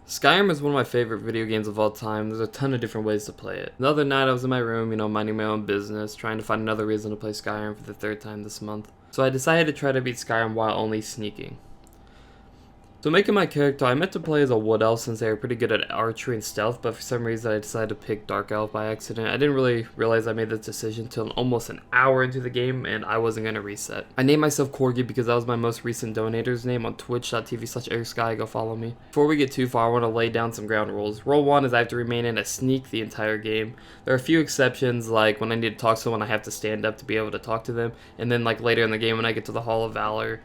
Skyrim is one of my favorite video games of all time. There's a ton of different ways to play it. The other night I was in my room, minding my own business, trying to find another reason to play Skyrim for the third time this month. So I decided to try to beat Skyrim while only sneaking. So making my character, I meant to play as a wood elf since they were pretty good at archery and stealth, but for some reason I decided to pick dark elf by accident. I didn't really realize I made this decision until almost an hour into the game and I wasn't going to reset. I named myself Corgi because that was my most recent donator's name on twitch.tv/ArixSky. Go follow me. Before we get too far, I want to lay down some ground rules. Rule 1 is I have to remain in a sneak the entire game. There are a few exceptions, like when I need to talk to someone I have to stand up to be able to talk to them, and then like later in the game when I get to the Hall of Valor,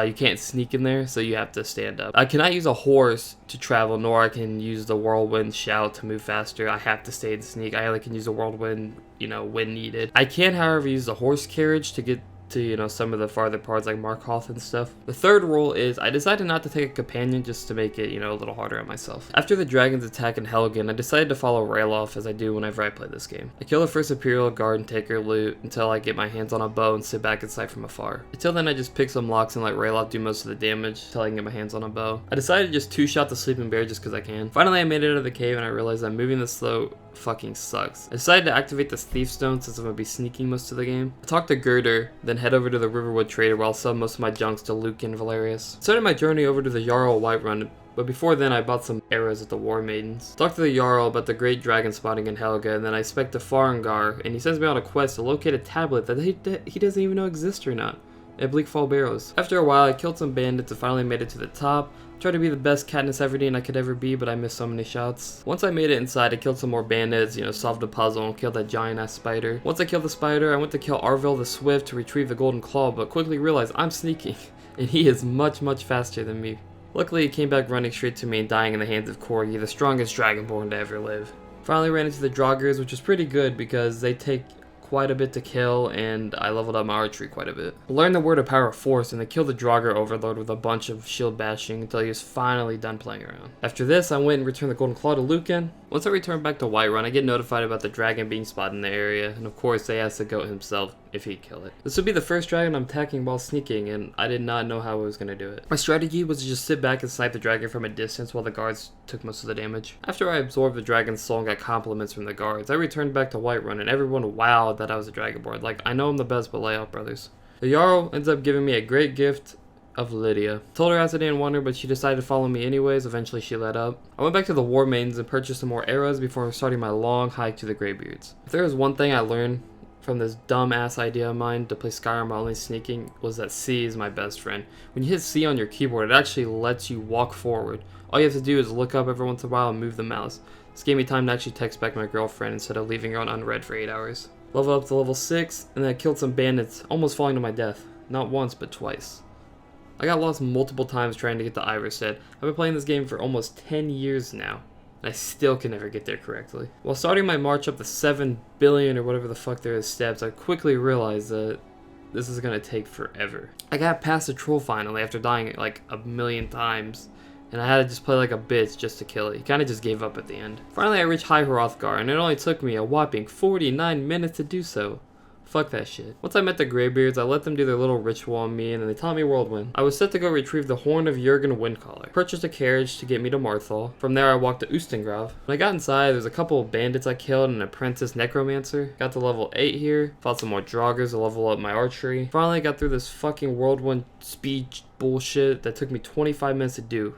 you can't sneak in there, so you have to stand up. I cannot use a horse to travel, nor I can use the whirlwind shout to move faster. I have to stay in sneak. I only can use a whirlwind, when needed. I can, however, use the horse carriage to get to, some of the farther parts like Markhoth and stuff. The third rule is I decided not to take a companion just to make it, a little harder on myself. After the dragon's attack in Helgen, I decided to follow Ralof as I do whenever I play this game. I kill the first Imperial Guard and take her loot until I get my hands on a bow and sit back and sight from afar. Until then, I just pick some locks and let Ralof do most of the damage until I can get my hands on a bow. I decided to just two-shot the sleeping bear just because I can. Finally, I made it out of the cave and I realized that moving this slow fucking sucks. I decided to activate the Thief Stone since I'm going to be sneaking most of the game. I talked to Girder, then head over to the Riverwood Trader where I'll sell most of my junks to Luke and Valerius. I started my journey over to the Jarl Whiterun, but before then I bought some arrows at the War Maidens. Talked to the Jarl about the great dragon spotting in Helga, and then I spec to Farengar, and he sends me on a quest to locate a tablet that he doesn't even know exists or not at Bleak Barrows. After a while, I killed some bandits and finally made it to the top. Tried to be the best Katniss Everdeen I could ever be, but I missed so many shots. Once I made it inside, I killed some more bandits, solved a puzzle and killed that giant ass spider. Once I killed the spider, I went to kill Arvel the Swift to retrieve the golden claw, but quickly realized I'm sneaking, and he is much faster than me. Luckily, he came back running straight to me and dying in the hands of Corgi, the strongest dragonborn to ever live. Finally ran into the Draugrs, which was pretty good because they take quite a bit to kill, and I leveled up my archery quite a bit. I learned the word of power of force, and I killed the Draugr overlord with a bunch of shield bashing until he was finally done playing around. After this, I went and returned the golden claw to Lucan. Once I returned back to Whiterun, I get notified about the dragon being spotted in the area, and of course they asked the goat himself if he'd kill it. This would be the first dragon I'm attacking while sneaking, and I did not know how I was going to do it. My strategy was to just sit back and snipe the dragon from a distance while the guards took most of the damage. After I absorbed the dragon's soul and got compliments from the guards, I returned back to Whiterun, and everyone wowed that I was a dragonborn. Like, I know I'm the best, but lay out, brothers. The Jarl ends up giving me a great gift of Lydia. Told her I didn't want her, but she decided to follow me anyways. Eventually she let up. I went back to the War Maidens and purchased some more arrows before starting my long hike to the Greybeards. If there was one thing I learned from this dumb-ass idea of mine to play Skyrim while only sneaking, was that C is my best friend. When you hit C on your keyboard, it actually lets you walk forward. All you have to do is look up every once in a while and move the mouse. This gave me time to actually text back my girlfriend instead of leaving her on unread for 8 hours. Leveled up to level 6, and then I killed some bandits, almost falling to my death. Not once, but twice. I got lost multiple times trying to get to Iverstead. I've been playing this game for almost 10 years now, and I still can never get there correctly. While starting my march up the 7 billion or whatever the fuck there is steps, I quickly realized that this is gonna take forever. I got past the troll finally after dying like a million times, and I had to just play like a bitch just to kill it. He kinda just gave up at the end. Finally I reached High Hrothgar, and it only took me a whopping 49 minutes to do so. Fuck that shit. Once I met the Greybeards, I let them do their little ritual on me, and then they taught me Whirlwind. I was set to go retrieve the Horn of Jurgen Windcaller. Purchased a carriage to get me to Marthal. From there I walked to Ustengrav. When I got inside, there's a couple of bandits I killed and an apprentice necromancer. Got to level 8 here. Fought some more Draugrs to level up my archery. Finally got through this fucking Whirlwind speed bullshit that took me 25 minutes to do.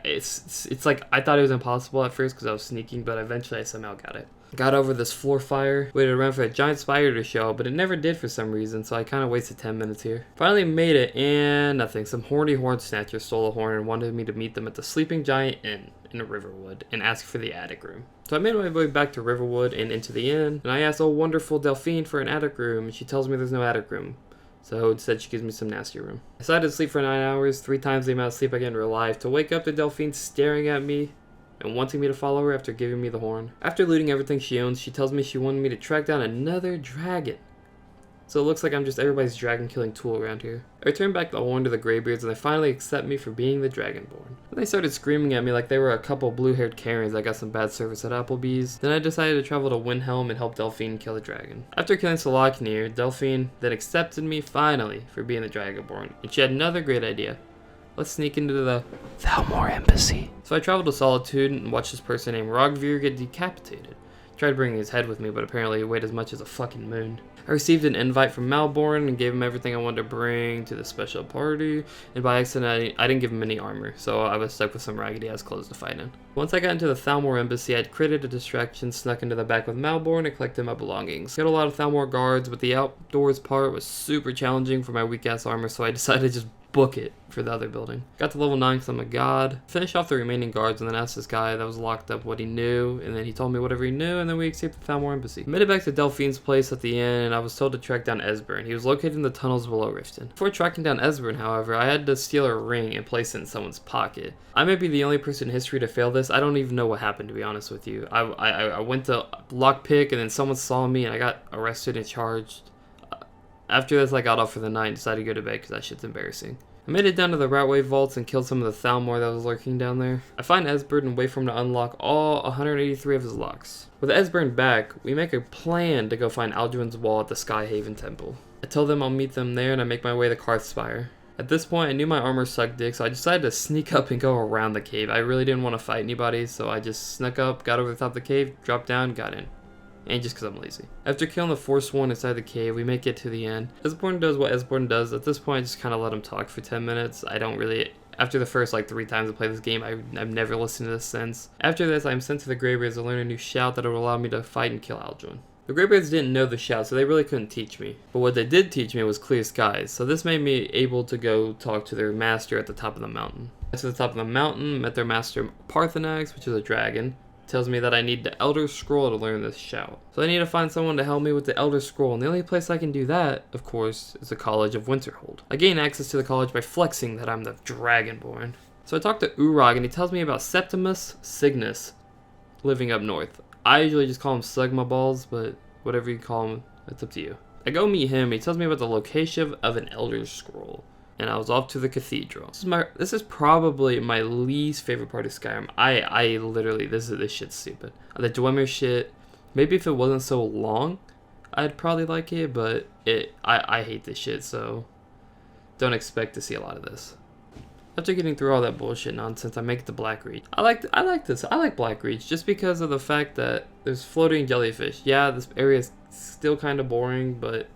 It's like, I thought it was impossible at first because I was sneaking, but eventually I somehow got it. Got over this floor fire, waited around for a giant spider to show, but it never did for some reason, so I kind of wasted 10 minutes here. Finally made it, and nothing. Some horny horn snatchers stole a horn and wanted me to meet them at the Sleeping Giant Inn in Riverwood and ask for the attic room. So I made my way back to Riverwood and into the inn, and I asked oh wonderful Delphine for an attic room, and she tells me there's no attic room. So instead she gives me some nasty room. I decided to sleep for 9 hours, 3 times the amount of sleep I get in real life, to wake up to Delphine staring at me and wanting me to follow her after giving me the horn. After looting everything she owns, she tells me she wanted me to track down another dragon. So it looks like I'm just everybody's dragon killing tool around here. I returned back the horn to the Greybeards and they finally accept me for being the Dragonborn. Then they started screaming at me like they were a couple blue-haired Karens that got some bad service at Applebee's. Then I decided to travel to Windhelm and help Delphine kill the dragon. After killing Salaknir, Delphine then accepted me finally for being the Dragonborn, and she had another great idea. Let's sneak into the Thalmor Embassy. So I traveled to Solitude and watched this person named Rogvir get decapitated. Tried bringing his head with me, but apparently it weighed as much as a fucking moon. I received an invite from Malborn and gave him everything I wanted to bring to the special party, and by accident I didn't give him any armor, so I was stuck with some raggedy ass clothes to fight in. Once I got into the Thalmor Embassy, I had created a distraction, snuck into the back with Malborn and collected my belongings. Got a lot of Thalmor guards, but the outdoors part was super challenging for my weak ass armor, so I decided to just book it for the other building. Got to level 9 because I'm a god. Finished off the remaining guards and then asked this guy that was locked up what he knew, and then he told me whatever he knew, and then we escaped the Thalmor Embassy. Made it back to Delphine's place at the inn, and I was told to track down Esbern. He was located in the tunnels below Riften. Before tracking down Esbern, however, I had to steal a ring and place it in someone's pocket. I may be the only person in history to fail this. I don't even know what happened, to be honest with you. I went to lockpick, and then someone saw me, and I got arrested and charged. After this, I got off for the night and decided to go to bed because that shit's embarrassing. I made it down to the Ratway vaults and killed some of the Thalmor that was lurking down there. I find Esbern and wait for him to unlock all 183 of his locks. With Esbern back, we make a plan to go find Alduin's wall at the Skyhaven Temple. I tell them I'll meet them there and I make my way to Karthspire. At this point, I knew my armor sucked dick, so I decided to sneak up and go around the cave. I really didn't want to fight anybody, so I just snuck up, got over the top of the cave, dropped down, got in. And just because I'm lazy. After killing the Forsworn inside the cave, we make it to the end. Esbern does what Esbern does. At this point, I just kind of let him talk for 10 minutes. I don't really... After the first, 3 times I play this game, I've never listened to this since. After this, I'm sent to the Greybeards to learn a new shout that will allow me to fight and kill Alduin. The Greybeards didn't know the shout, so they really couldn't teach me. But what they did teach me was clear skies, so this made me able to go talk to their master at the top of the mountain. Got to the top of the mountain, met their master Paarthurnax, which is a dragon. Tells me that I need the Elder Scroll to learn this shout. So I need to find someone to help me with the Elder Scroll, and the only place I can do that, of course, is the College of Winterhold. I gain access to the college by flexing that I'm the Dragonborn. So I talk to Urag, and he tells me about Septimus Cygnus living up north. I usually just call him Sugma Balls, but whatever you call him, it's up to you. I go meet him, he tells me about the location of an Elder Scroll. And I was off to the cathedral. This is probably my least favorite part of Skyrim. I literally, this shit's stupid. The Dwemer shit, maybe if it wasn't so long, I'd probably like it, but I hate this shit, so don't expect to see a lot of this. After getting through all that bullshit nonsense, I make it to Blackreach. I like this. I like Blackreach just because of the fact that there's floating jellyfish. Yeah, this area is still kind of boring, but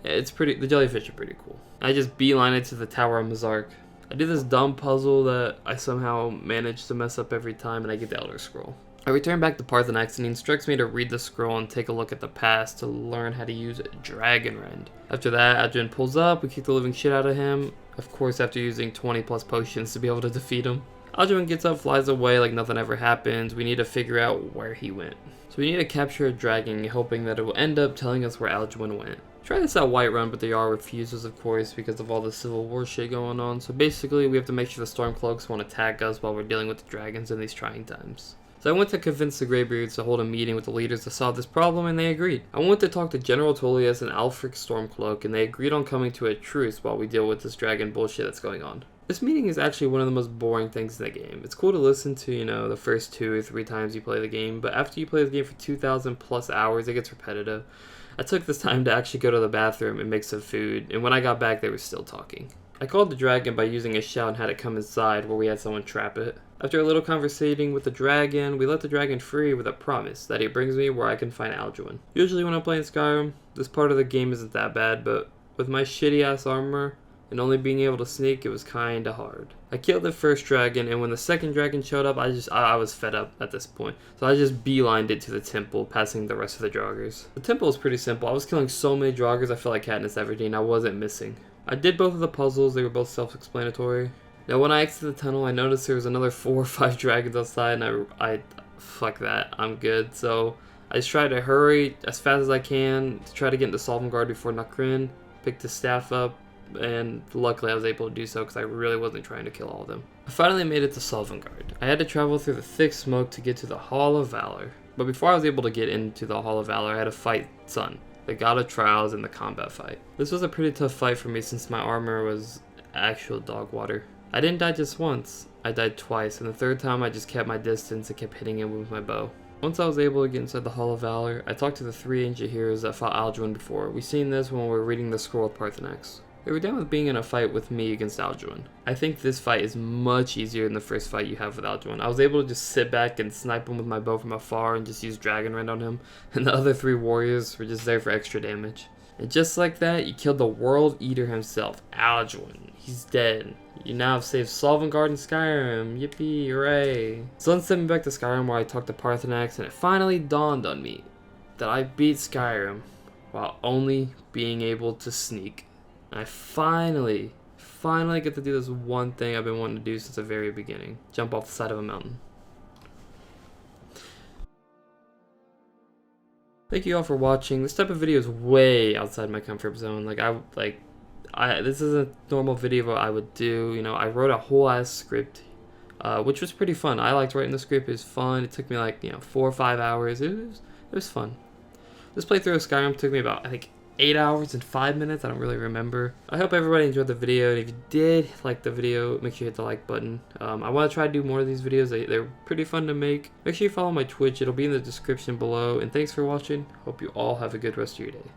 it's pretty. The jellyfish are pretty cool. I just beeline it to the Tower of Mazark. I do this dumb puzzle that I somehow manage to mess up every time, and I get the Elder Scroll. I return back to Paarthurnax, and he instructs me to read the scroll and take a look at the past to learn how to use Dragon Rend. After that, Alduin pulls up, we kick the living shit out of him, of course after using 20 plus potions to be able to defeat him. Alduin gets up, flies away like nothing ever happens. We need to figure out where he went. So we need to capture a dragon, hoping that it will end up telling us where Alduin went. Try this at Whiterun, but the Jarl refuses, of course, because of all the Civil War shit going on. So basically, we have to make sure the Stormcloaks won't attack us while we're dealing with the dragons in these trying times. So I went to convince the Greybeards to hold a meeting with the leaders to solve this problem, and they agreed. I went to talk to General Tullius and Alfric Stormcloak, and they agreed on coming to a truce while we deal with this dragon bullshit that's going on. This meeting is actually one of the most boring things in the game. It's cool to listen to, the first 2 or 3 times you play the game, but after you play the game for 2,000 plus hours, it gets repetitive. I took this time to actually go to the bathroom and make some food, and when I got back, they were still talking. I called the dragon by using a shout and had it come inside where we had someone trap it. After a little conversating with the dragon, we let the dragon free with a promise that he brings me where I can find Alduin. Usually when I'm playing Skyrim, this part of the game isn't that bad, but with my shitty ass armor and only being able to sneak, it was kinda hard. I killed the first dragon, and when the second dragon showed up, I was fed up at this point. So I just beelined it to the temple, passing the rest of the Draugrs. The temple is pretty simple. I was killing so many Draugrs, I felt like Katniss Everdeen. I wasn't missing. I did both of the puzzles, they were both self-explanatory. Now when I exited the tunnel, I noticed there was another 4 or 5 dragons outside, and I fuck that, I'm good. So I just tried to hurry as fast as I can to try to get into Sovngarde before Nokrin, picked the staff up, and luckily I was able to do so because I really wasn't trying to kill all of them. I finally made it to Sovngarde. I had to travel through the thick smoke to get to the Hall of Valor. But before I was able to get into the Hall of Valor, I had to fight Sun, the god of trials, in the combat fight. This was a pretty tough fight for me since my armor was actual dog water. I didn't die just once, I died twice, and the third time I just kept my distance and kept hitting him with my bow. Once I was able to get inside the Hall of Valor, I talked to the 3 ancient heroes that fought Alduin before. We seen this when we were reading the scroll of Paarthurnax. They were down with being in a fight with me against Alduin. I think this fight is much easier than the first fight you have with Alduin. I was able to just sit back and snipe him with my bow from afar and just use Dragon Rend on him, and the other 3 warriors were just there for extra damage. And just like that, you killed the World Eater himself, Alduin. He's dead. You now have saved Sovngarde and Skyrim. Yippee, hooray. So then sent me back to Skyrim where I talked to Paarthurnax, and it finally dawned on me that I beat Skyrim while only being able to sneak. I finally get to do this one thing I've been wanting to do since the very beginning. Jump off the side of a mountain. Thank you all for watching. This type of video is way outside my comfort zone. This is a normal video I would do. You know, I wrote a whole ass script, which was pretty fun. I liked writing the script. It was fun. It took me 4 or 5 hours. It was fun. This playthrough of Skyrim took me about, I think, 8 hours and 5 minutes. I don't really remember. I hope everybody enjoyed the video, and if you did like the video, make sure you hit the like button. I want to try to do more of these videos. They're pretty fun to make. Make sure you follow my Twitch. It'll be in the description below, and thanks for watching. Hope you all have a good rest of your day.